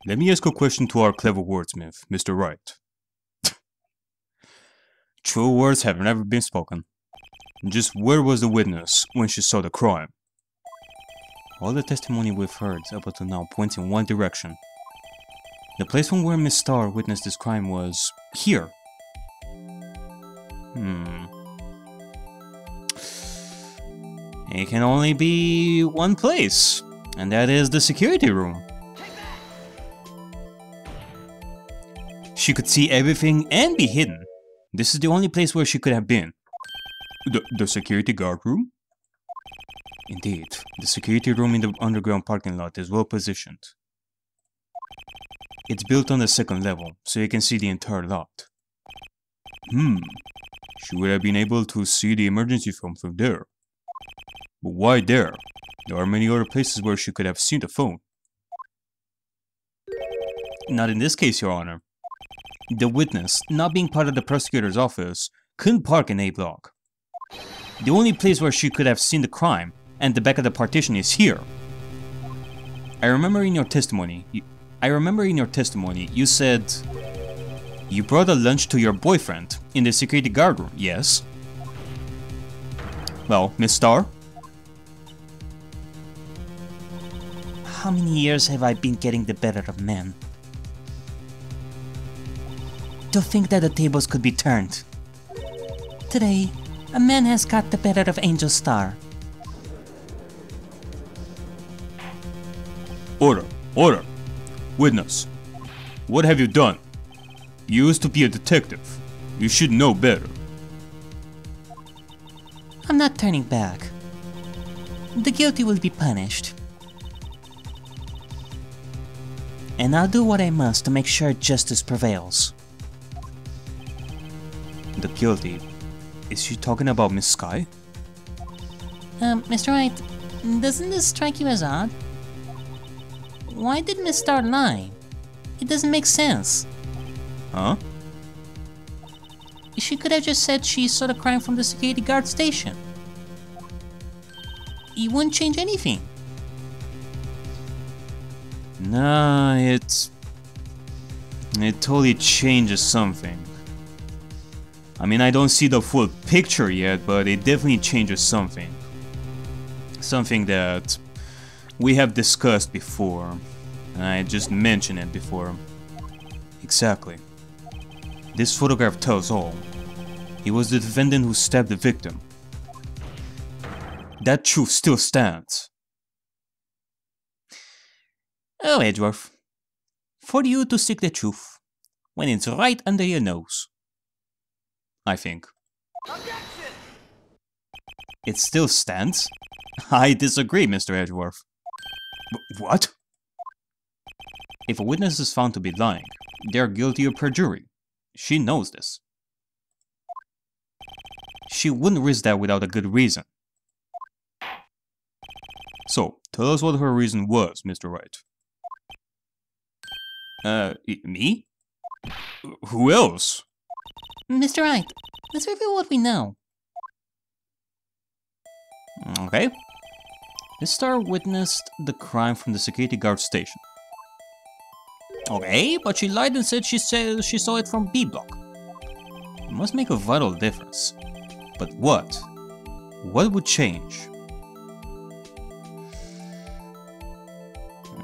Let me ask a question to our clever wordsmith, Mr. Wright. True words have never been spoken. Just where was the witness when she saw the crime? All the testimony we've heard up until now points in one direction. The place from where Miss Starr witnessed this crime was here. It can only be one place, and that is the security room. She could see everything and be hidden. This is the only place where she could have been. The security guard room? Indeed, the security room in the underground parking lot is well positioned. It's built on the second level, so you can see the entire lot. She would have been able to see the emergency phone from there. But why there? There are many other places where she could have seen the phone. Not in this case, Your Honor. The witness, not being part of the prosecutor's office, couldn't park in A block. The only place where she could have seen the crime and the back of the partition is here. I remember in your testimony, you said you brought a lunch to your boyfriend in the security guard room, yes? Well, Miss Starr? How many years have I been getting the better of men? To think that the tables could be turned. Today, a man has got the better of Angel Star. Order! Order! Witness, what have you done? You used to be a detective. You should know better. I'm not turning back. The guilty will be punished. And I'll do what I must to make sure justice prevails. The guilty? Is she talking about Miss Sky? Mr. Wright, doesn't this strike you as odd? Why did Miss Starr lie? It doesn't make sense. Huh? She could have just said she saw the crime from the security guard station. It wouldn't change anything. Nah, it totally changes something. I mean, I don't see the full picture yet, but it definitely changes something. Something that we have discussed before. I just mentioned it before. Exactly. This photograph tells all. He was the defendant who stabbed the victim. That truth still stands. Oh, Edgeworth. For you to seek the truth, when it's right under your nose. I think. It still stands? I disagree, Mr. Edgeworth. What? If a witness is found to be lying, they are guilty of perjury. She knows this. She wouldn't risk that without a good reason. So, tell us what her reason was, Mr. Wright. Me? Who else? Mr. Wright, let's review what we know. Okay. Miss Starr witnessed the crime from the security guard station. Okay, but she lied and said she saw it from B block. It must make a vital difference. But what? What would change?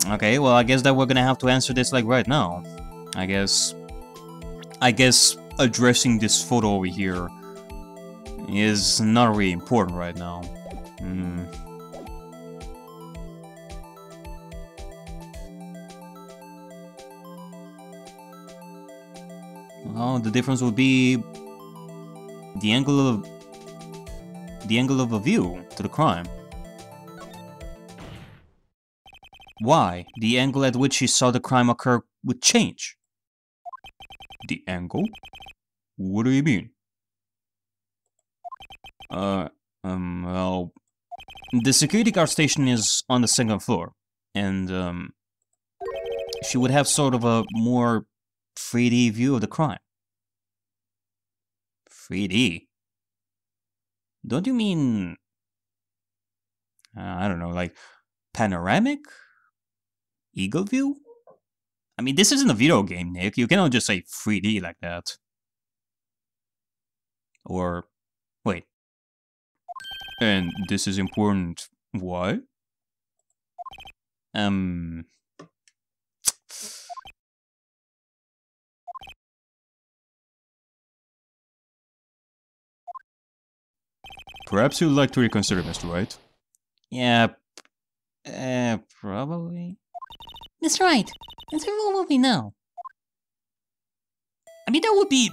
Okay, well, I guess that we're gonna have to answer this like right now. I guess addressing this photo over here is not really important right now. Well, the difference would be the angle of a view to the crime. Why? The angle at which she saw the crime occur would change. The angle? What do you mean? Well, the security guard station is on the second floor, and, she would have sort of a more 3D view of the crime. 3D? Don't you mean... I don't know, like panoramic? Eagle view? I mean, this isn't a video game, Nick. You cannot just say 3D like that. Or, wait. And this is important. Why? Perhaps you'd like to reconsider, Mr. Wright. Yeah, probably. Mr. Wright, answer what will we know? I mean, that would be...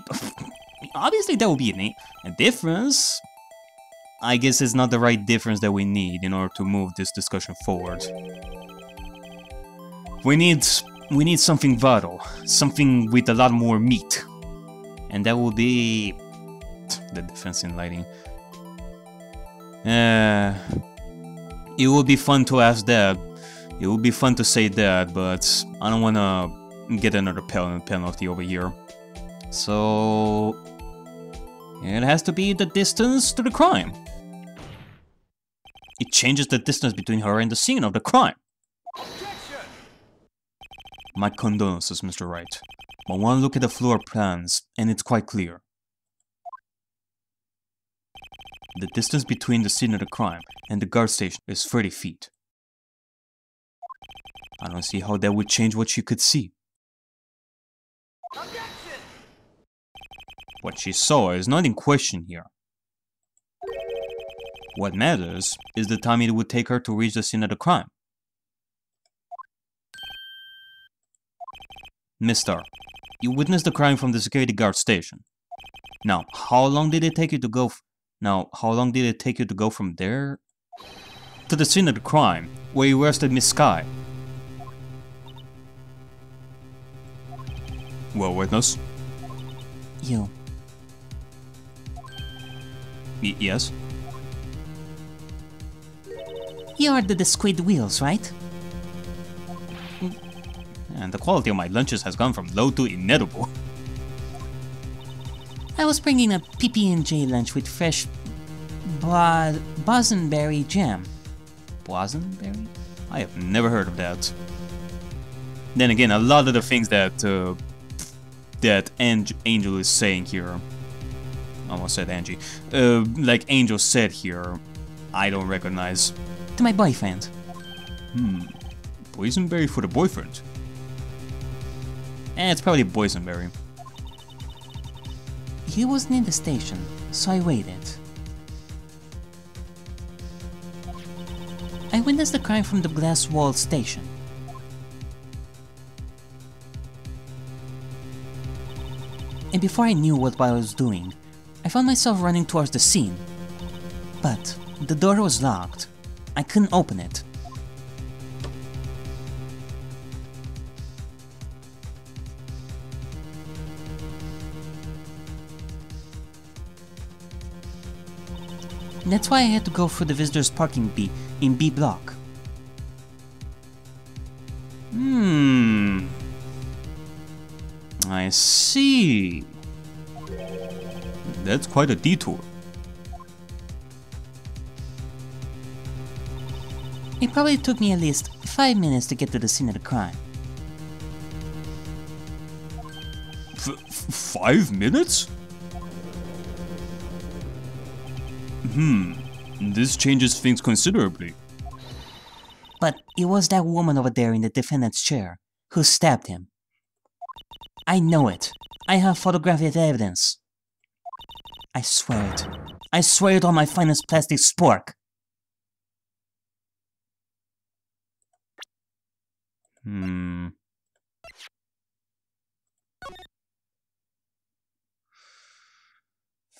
obviously, that would be a difference. I guess it's not the right difference that we need in order to move this discussion forward. We need something vital. Something with a lot more meat. And that will be... the difference in lighting. It would be fun to ask that. It would be fun to say that, but I don't wanna get another penalty over here. So... it has to be the distance to the crime. It changes the distance between her and the scene of the crime. Objection! My condolences, Mr. Wright. But one look at the floor plans, and it's quite clear. The distance between the scene of the crime and the guard station is 30 feet. I don't see how that would change what you could see. Objection! What she saw is not in question here. What matters is the time it would take her to reach the scene of the crime. Miss Star, you witnessed the crime from the security guard station. Now, how long did it take you to go from there to the scene of the crime, where you arrested Miss Sky? Well, witness? You. Yes? You are the squid wheels, right? And the quality of my lunches has gone from low to inedible. I was bringing a PB&J lunch with fresh bosamberry jam. Bosamberry? I have never heard of that. Then again, a lot of the things that Angel is saying here, I almost said Angie, like Angel said here, I don't recognize. To my boyfriend. Boysenberry for the boyfriend? It's probably boysenberry. He wasn't in the station, so I waited. I witnessed the crime from the glass wall station. And before I knew what I was doing, I found myself running towards the scene. But the door was locked. I couldn't open it. That's why I had to go for the visitors parking in B block. I see. That's quite a detour. It probably took me at least 5 minutes to get to the scene of the crime. 5 minutes? This changes things considerably. But it was that woman over there in the defendant's chair who stabbed him. I know it. I have photographic evidence. I swear it. I swear it on my finest plastic spork.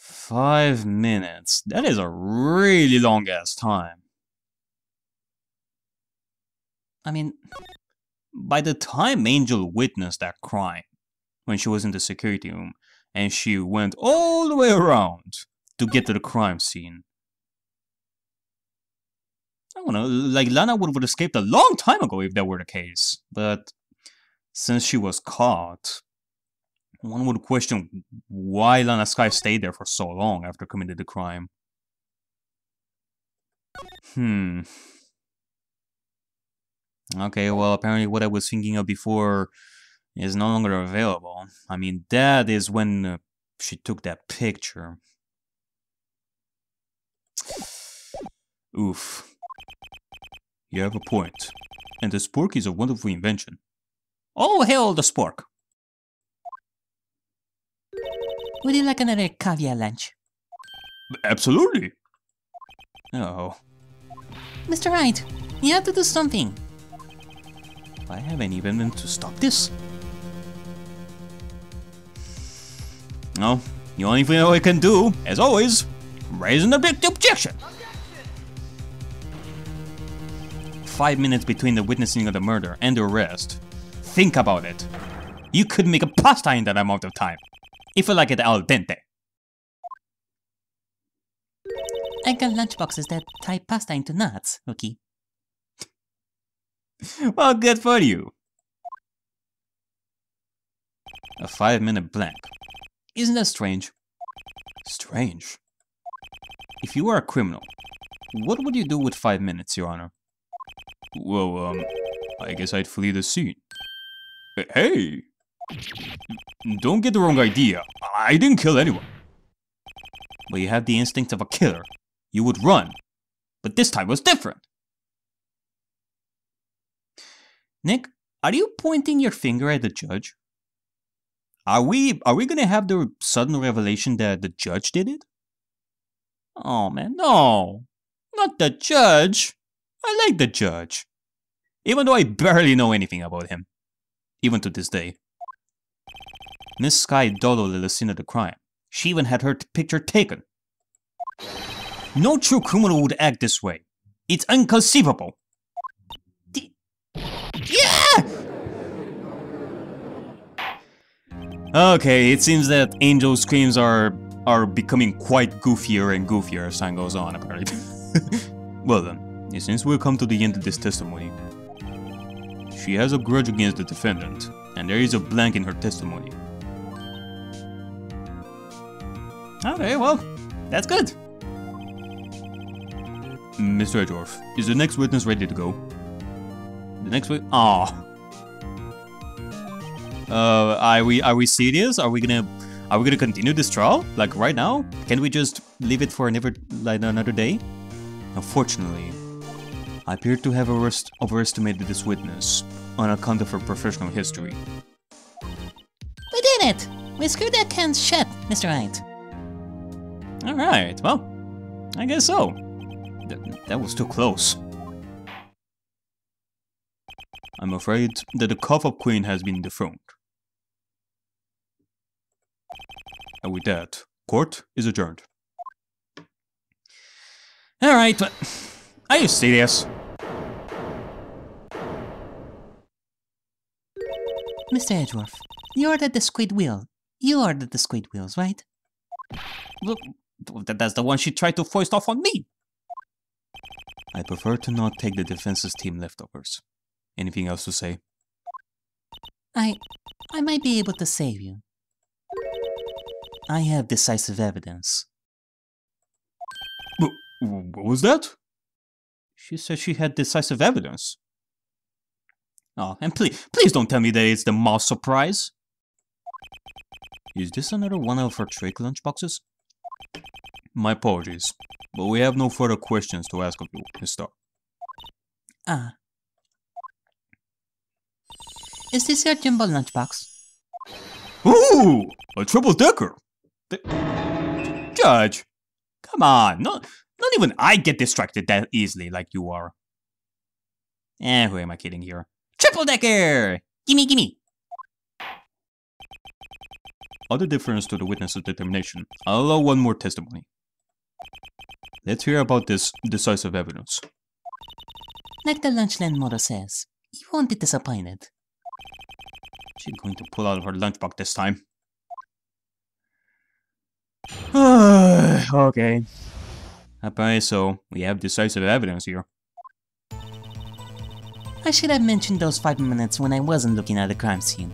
5 minutes. That is a really long ass time. I mean, by the time Angel witnessed that crime, when she was in the security room, and she went all the way around to get to the crime scene, I don't know, like Lana would have escaped a long time ago if that were the case. But since she was caught, one would question why Lana Sky stayed there for so long after committing the crime. Okay, well, apparently what I was thinking of before is no longer available. I mean, that is when she took that picture. Oof. You have a point. And the spork is a wonderful invention. Oh, hail the spork! Would you like another caviar lunch? Absolutely! Oh. Mr. Wright, you have to do something. I haven't even been to stop this. No, the only thing I can do, as always, raising a big objection. 5 minutes between the witnessing of the murder and the arrest. Think about it. You could make a pasta in that amount of time, if you like it al dente. I got lunchboxes that tie pasta into knots, Rookie. Well, good for you. A 5-minute blank. Isn't that strange? Strange. If you were a criminal, what would you do with 5 minutes, Your Honor? Well, I guess I'd flee the scene. Hey! Don't get the wrong idea. I didn't kill anyone. But you have the instinct of a killer. You would run. But this time was different. Nick, are you pointing your finger at the judge? Are we gonna have the sudden revelation that the judge did it? Oh man, no. Not the judge. I like the judge. Even though I barely know anything about him. Even to this day. Miss Sky dawdled at the scene of the crime. She even had her picture taken. No true criminal would act this way. It's inconceivable. Yeah! Okay, it seems that Angel's screams are becoming quite goofier and goofier as time goes on, apparently. Well then, since we've come to the end of this testimony, she has a grudge against the defendant, and there is a blank in her testimony. Okay, well, that's good. Mr. Edgeworth, is the next witness ready to go? The next witness? Aw. Are we serious? Are we gonna continue this trial? Like right now? Can we just leave it for another day? Unfortunately, I appear to have overestimated this witness on account of her professional history. We did it! We screwed that can shut, Mr. Wright. Alright, well, I guess so. That was too close. I'm afraid that the cough-up queen has been dethroned. And with that, court is adjourned. Alright, but are you serious? Mr. Edgeworth, you ordered the squid wheel. You ordered the squid wheels, right? Look, that's the one she tried to foist off on me. I prefer to not take the defense's team leftovers. Anything else to say? I might be able to save you. I have decisive evidence. What was that? She said she had decisive evidence. Oh, and please don't tell me that it's the mouse surprise. Is this another one of her trick lunchboxes? My apologies, but we have no further questions to ask of you, Miss Starr. Ah. Is this your jumbo lunchbox? Ooh! A triple-decker! Judge! Come on, not even I get distracted that easily like you are. Who am I kidding here? Triple-decker! Gimme! Other difference to the witness's determination, I'll allow one more testimony. Let's hear about this decisive evidence. Like the Lunchland motto says, you won't be disappointed. She's going to pull out of her lunchbox this time. Okay. Apparently so, we have decisive evidence here. I should have mentioned those 5 minutes when I wasn't looking at the crime scene.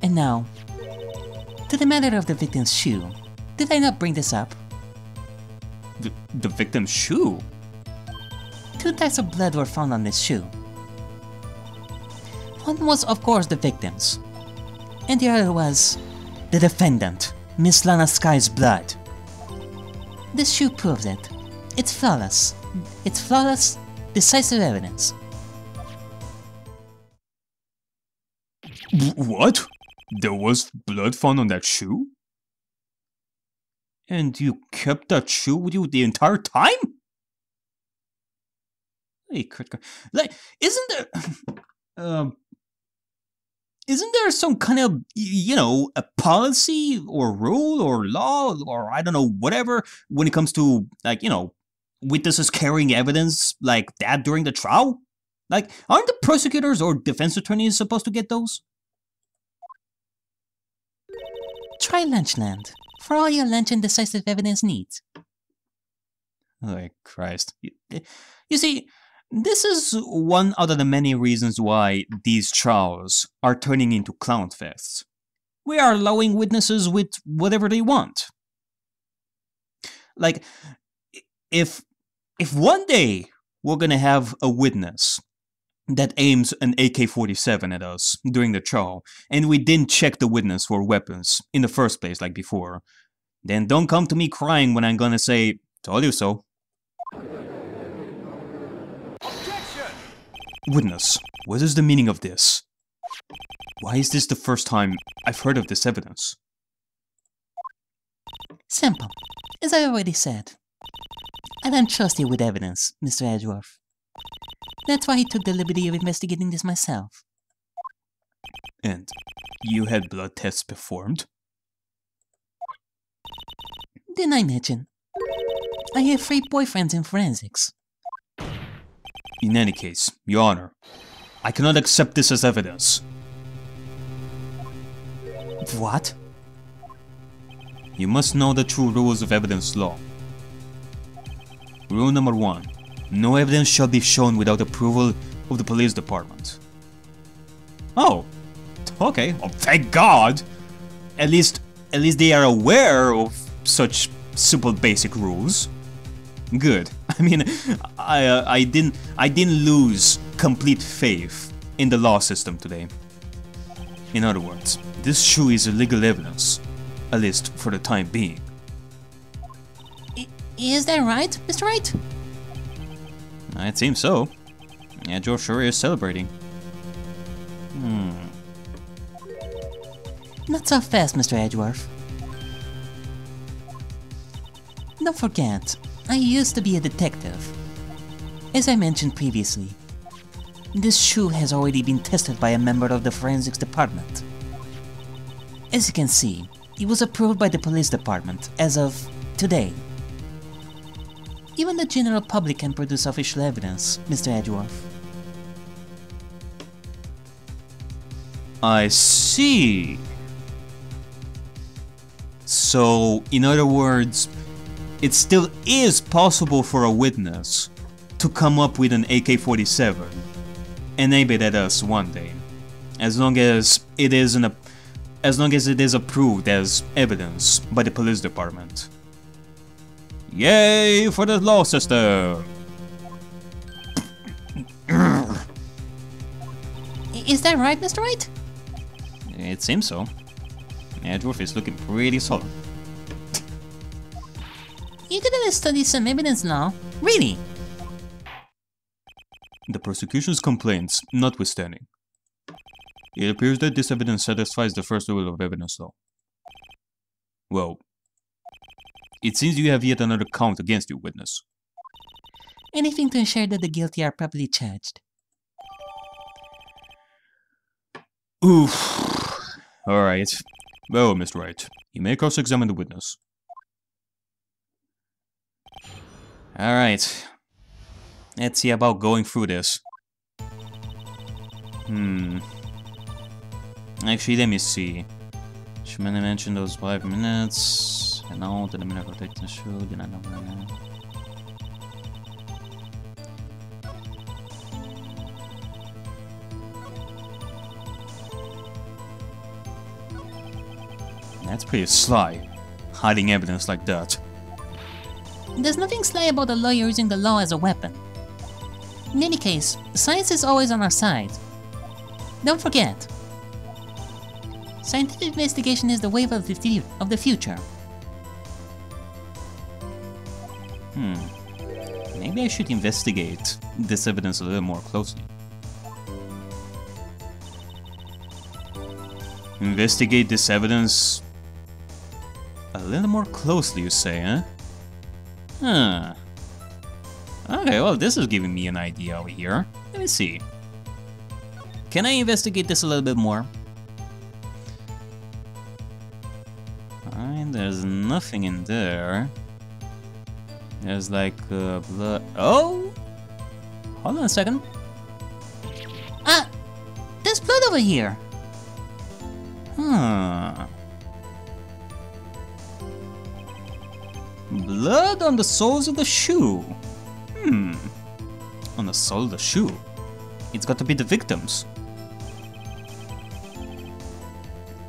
And now, to the matter of the victim's shoe, did I not bring this up? The victim's shoe? 2 types of blood were found on this shoe. One was of course the victim's, And the other was the defendant, Miss Lana Sky's blood. This shoe proves it. It's flawless. It's flawless, decisive evidence. What? There was blood found on that shoe? And you kept that shoe with you the entire time? Like, isn't there some kind of, you know, a policy or rule or law or I don't know, whatever, when it comes to, like, you know, witnesses carrying evidence like that during the trial? Like, aren't the prosecutors or defense attorneys supposed to get those? Try Lunchland for all your lunch and decisive evidence needs. Oh, Christ. You see, this is one out of the many reasons why these trials are turning into clown fests. We are allowing witnesses with whatever they want. Like, if one day we're gonna have a witness that aims an AK-47 at us during the trial, and we didn't check the witness for weapons in the first place like before, then don't come to me crying when I'm gonna say, told you so. Objection! Witness, what is the meaning of this? Why is this the first time I've heard of this evidence? Simple. As I already said, I don't trust you with evidence, Mr. Edgeworth. That's why I took the liberty of investigating this myself. And you had blood tests performed? Didn't I mention? I have 3 boyfriends in forensics. In any case, Your Honor, I cannot accept this as evidence. What? You must know the true rules of evidence law. Rule number 1. No evidence shall be shown without approval of the police department. Oh, okay. Oh, thank God. At least they are aware of such simple basic rules. Good. I mean, I didn't lose complete faith in the law system today. In other words, this shoe is illegal evidence, at least for the time being. Is that right, Mr. Wright? It seems so. Yeah, Joe sure is celebrating. Not so fast, Mr. Edgeworth. Don't forget, I used to be a detective. As I mentioned previously, this shoe has already been tested by a member of the forensics department. As you can see, it was approved by the police department as of today. Even the general public can produce official evidence, Mr. Edgeworth. I see. So, in other words, it still is possible for a witness to come up with an AK-47 and aim it at us one day, as long as it is approved as evidence by the police department. Yay for the law system! Is that right, Mr. Wright? It seems so. Edgeworth is looking pretty solid. You could study some evidence now. Really? The prosecution's complaints notwithstanding, it appears that this evidence satisfies the first rule of evidence law. Well, it seems you have yet another count against you, witness. Anything to ensure that the guilty are properly charged. Oof. Alright. Well, Mr. Wright, you may cross-examine the witness. Alright. Let's see about going through this. Actually, let me see. Should I mention those 5 minutes? No, did I mean to take the show? Did I know that? That's pretty sly, hiding evidence like that. There's nothing sly about a lawyer using the law as a weapon. In any case, science is always on our side. Don't forget. Scientific investigation is the wave of the future. Maybe I should investigate this evidence a little more closely. Investigate this evidence a little more closely, you say, huh? Huh. Okay, well, this is giving me an idea over here. Let me see. Can I investigate this a little bit more? Alright, there's nothing in there. There's like blood. Oh! Hold on a second. Ah! There's blood over here! Huh. Blood on the soles of the shoe. On the sole of the shoe. It's got to be the victims.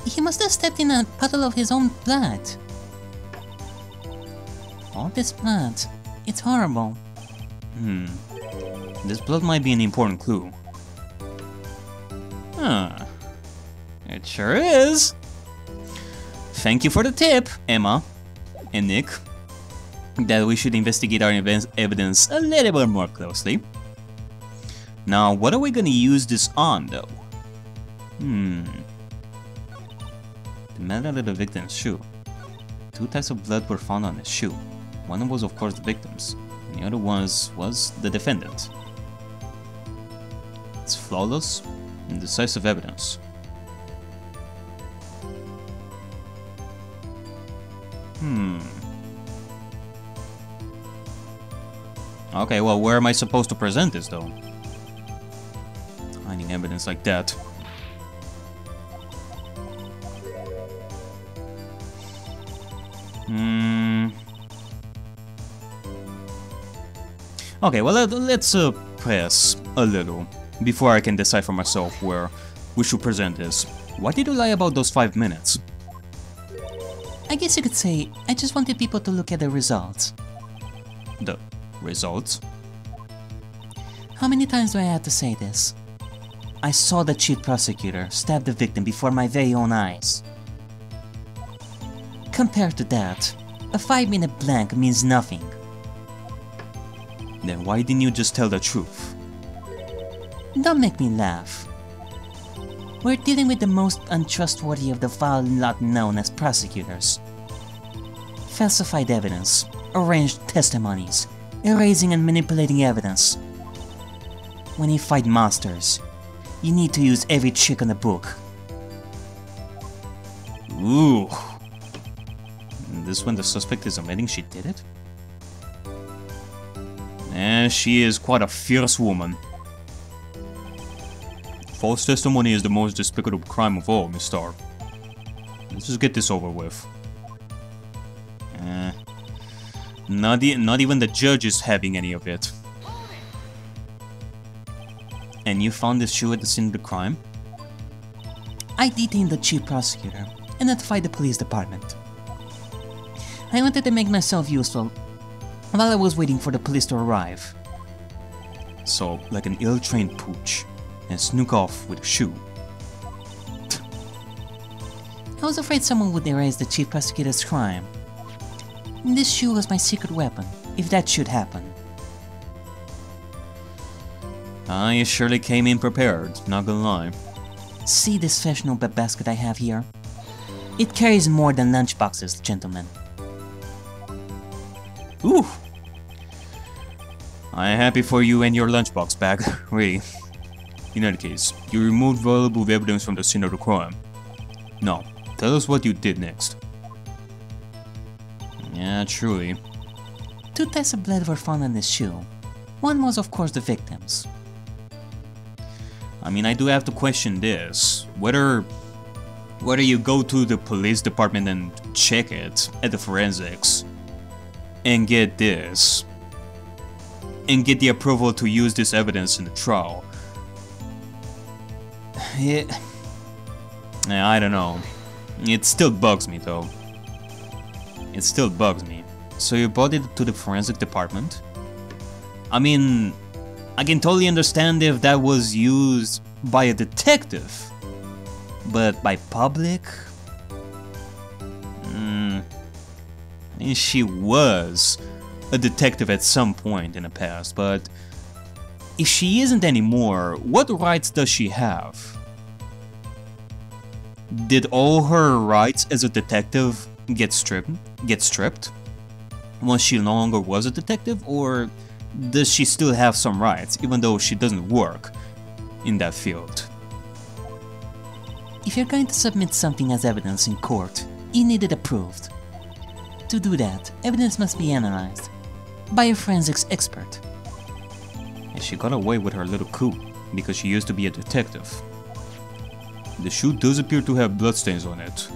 He must have stepped in a puddle of his own blood. All this blood. It's horrible. This blood might be an important clue. Huh. It sure is. Thank you for the tip, Emma and Nick, that we should investigate our evidence a little bit more closely. Now, what are we gonna use this on, though? The metal of the victim's shoe. 2 types of blood were found on his shoe. One was, of course, the victim's, and the other was the defendant. It's flawless and decisive evidence. Okay, well, where am I supposed to present this, though? Hiding evidence like that. Okay, well, let's press a little before I can decide for myself where we should present this. Why did you lie about those 5 minutes? I guess you could say I just wanted people to look at the results. The results? How many times do I have to say this? I saw the chief prosecutor stab the victim before my very own eyes. Compared to that, a 5-minute blank means nothing. Then why didn't you just tell the truth? Don't make me laugh. We're dealing with the most untrustworthy of the foul lot known as prosecutors. Falsified evidence, arranged testimonies, erasing and manipulating evidence. When you fight monsters, you need to use every trick on the book. Ooh. This when the suspect is admitting she did it? And she is quite a fierce woman. False testimony is the most despicable crime of all, Miss Starr. Let's just get this over with. Not even the judge is having any of it. And you found this shoe at the scene of the crime? I detained the chief prosecutor and notified the police department. I wanted to make myself useful while I was waiting for the police to arrive. So, like an ill-trained pooch, and snook off with a shoe. I was afraid someone would erase the chief prosecutor's crime. This shoe was my secret weapon, if that should happen. You surely came in prepared, not gonna lie. See this fashionable basket I have here? It carries more than lunchboxes, gentlemen. Ooh! I'm happy for you and your lunchbox bag, really. In any case, you removed valuable evidence from the scene of the crime. Now, tell us what you did next. Yeah, truly. 2 types of blood were found on this shoe. One was, of course, the victim's. I mean, I do have to question this. Whether you go to the police department and check it at the forensics and get this, and get the approval to use this evidence in the trial. Yeah, I don't know. It still bugs me though. It still bugs me. So you brought it to the forensic department? I mean, I can totally understand if that was used by a detective. But by public? I mean, she was a detective at some point in the past, but if she isn't anymore, what rights does she have? Did all her rights as a detective get stripped once she no longer was a detective, or does she still have some rights even though she doesn't work in that field? If you're going to submit something as evidence in court, you need it approved. To do that, evidence must be analyzed by a forensics expert. And she got away with her little coup because she used to be a detective. The shoe does appear to have bloodstains on it.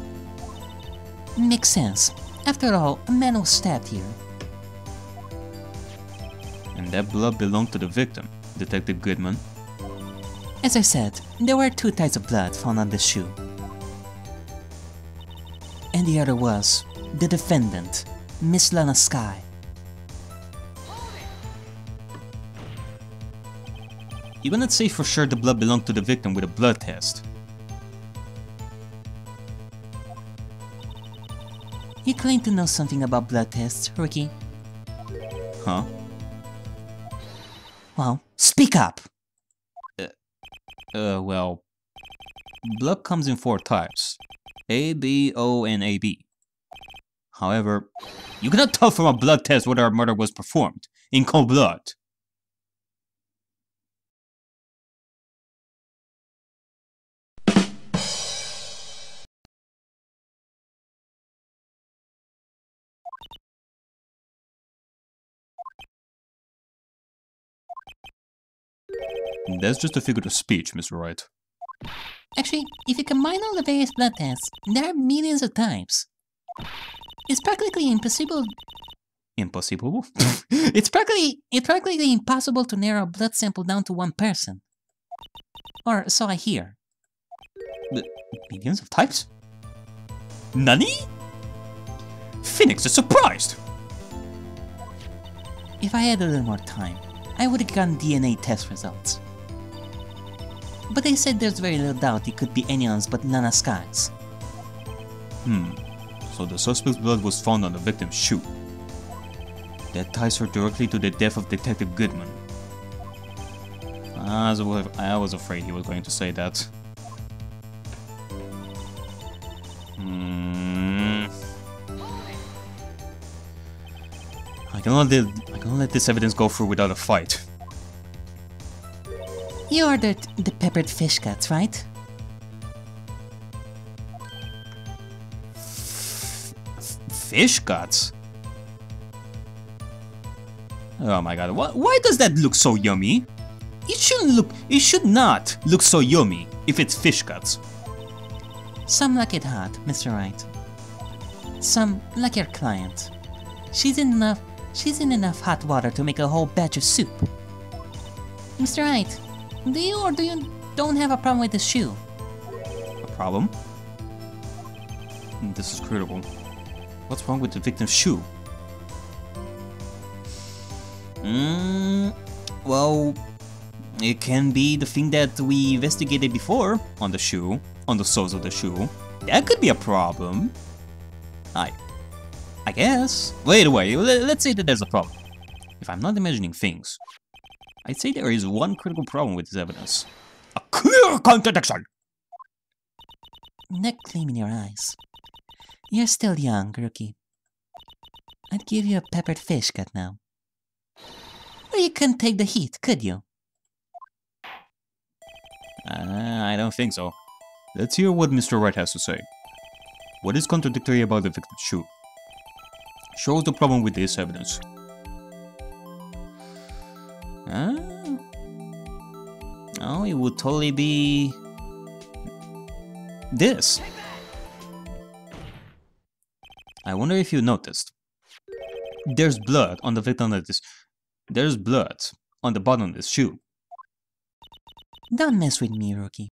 Makes sense. After all, a man was stabbed here. And that blood belonged to the victim, Detective Goodman. As I said, there were 2 types of blood found on the shoe. And the other was the defendant, Miss Lana Sky. You cannot say for sure the blood belonged to the victim with a blood test. You claim to know something about blood tests, Rookie. Huh? Well, speak up! Well, blood comes in 4 types. A, B, O, and AB. However, you cannot tell from a blood test whether a murder was performed in cold blood. That's just a figure of speech, Mr. Wright. Actually, if you combine all the various blood tests, there are millions of types. It's practically impossible. Impossible? It's practically impossible to narrow a blood sample down to one person. Or so I hear. Millions of types? Nani? Phoenix is surprised! If I had a little more time, I would have gotten DNA test results. But they said there's very little doubt it could be anyone's but Lana Sky's. So the suspect's blood was found on the victim's shoe. That ties her directly to the death of Detective Goodman. I was afraid he was going to say that. I cannot let this evidence go through without a fight. You ordered the peppered fish cuts, right? Fish guts? Oh my god, why does that look so yummy? It should not look so yummy if it's fish guts. Some like it hot, Mr. Wright. Some like your client. She's in enough hot water to make a whole batch of soup. Mr. Wright, do you or do you don't have a problem with the shoe? A problem? This is critical. What's wrong with the victim's shoe? Well, it can be the thing that we investigated before on the shoe, on the soles of the shoe. That could be a problem. I guess. Wait, let's say that there's a problem. If I'm not imagining things, I'd say there is one critical problem with this evidence. A clear contradiction! That gleam in your eyes. You're still young, Rookie. I'd give you a peppered fish cut now. Or you couldn't take the heat, could you? I don't think so. Let's hear what Mr. Wright has to say. What is contradictory about the victim's shoe? Show us the problem with this evidence. Oh, it would totally be this. I wonder if you noticed. There's blood on the victim of this. There's blood on the bottom of this shoe. Don't mess with me, Rookie.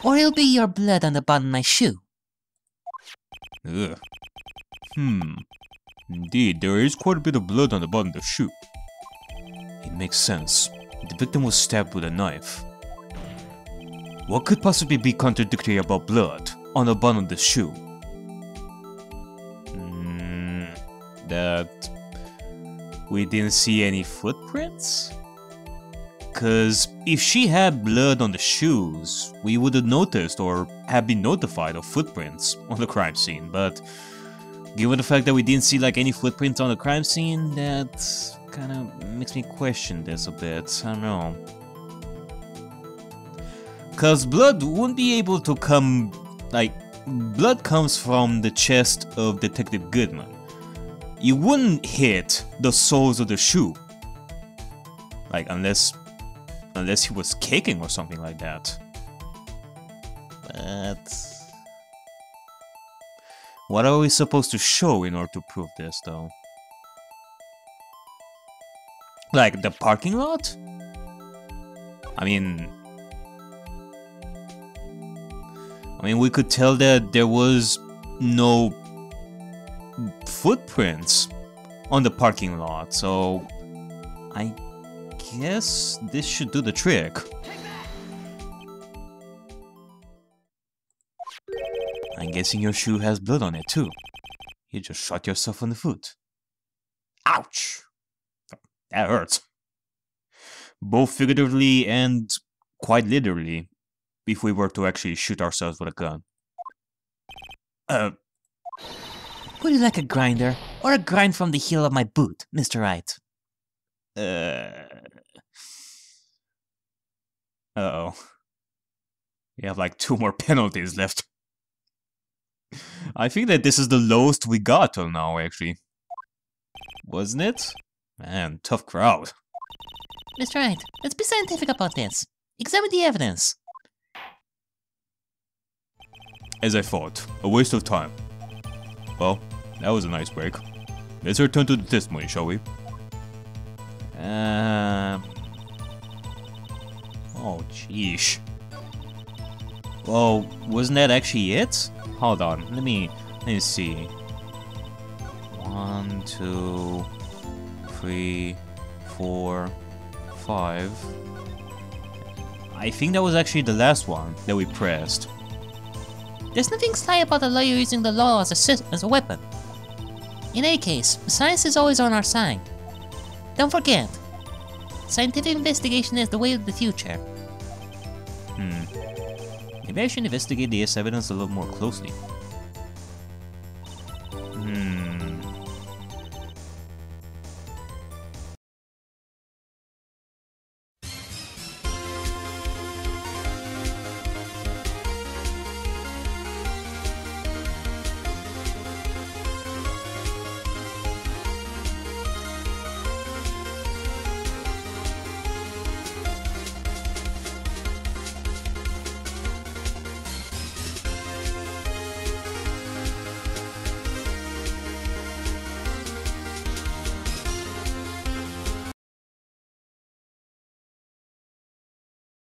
Or it'll be your blood on the bottom of my shoe. Ugh. Indeed, there is quite a bit of blood on the bottom of the shoe. It makes sense. The victim was stabbed with a knife. What could possibly be contradictory about blood on the bottom of the shoe? That we didn't see any footprints? Cause if she had blood on the shoes, we would have noticed or have been notified of footprints on the crime scene, but given the fact that we didn't see like any footprints on the crime scene, that kinda makes me question this a bit. I don't know. Cause blood wouldn't be able to come, like, blood comes from the chest of Detective Goodman. You wouldn't hit the soles of the shoe. Like, unless he was kicking or something like that. But what are we supposed to show in order to prove this, though? Like, the parking lot? I mean, we could tell that there was no footprints on the parking lot, so I guess this should do the trick. I'm guessing your shoe has blood on it too. You just shot yourself on the foot. Ouch! That hurts. Both figuratively and quite literally, if we were to actually shoot ourselves with a gun. Would you like a grinder? Or a grind from the heel of my boot, Mr. Wright? Uh-oh. We have like 2 more penalties left. I think that this is the lowest we got till now, actually. Wasn't it? Man, tough crowd. Mr. Wright, let's be scientific about this. Examine the evidence. As I thought, a waste of time. Well, that was a nice break. Let's return to the testimony, shall we? Oh, jeez. Well, wasn't that actually it? Hold on, let me see. 1, 2, 3, 4, 5. I think that was actually the last one that we pressed. There's nothing sly about a lawyer using the law as a weapon. In any case, science is always on our side. Don't forget, scientific investigation is the way of the future. Maybe I should investigate the evidence a little more closely.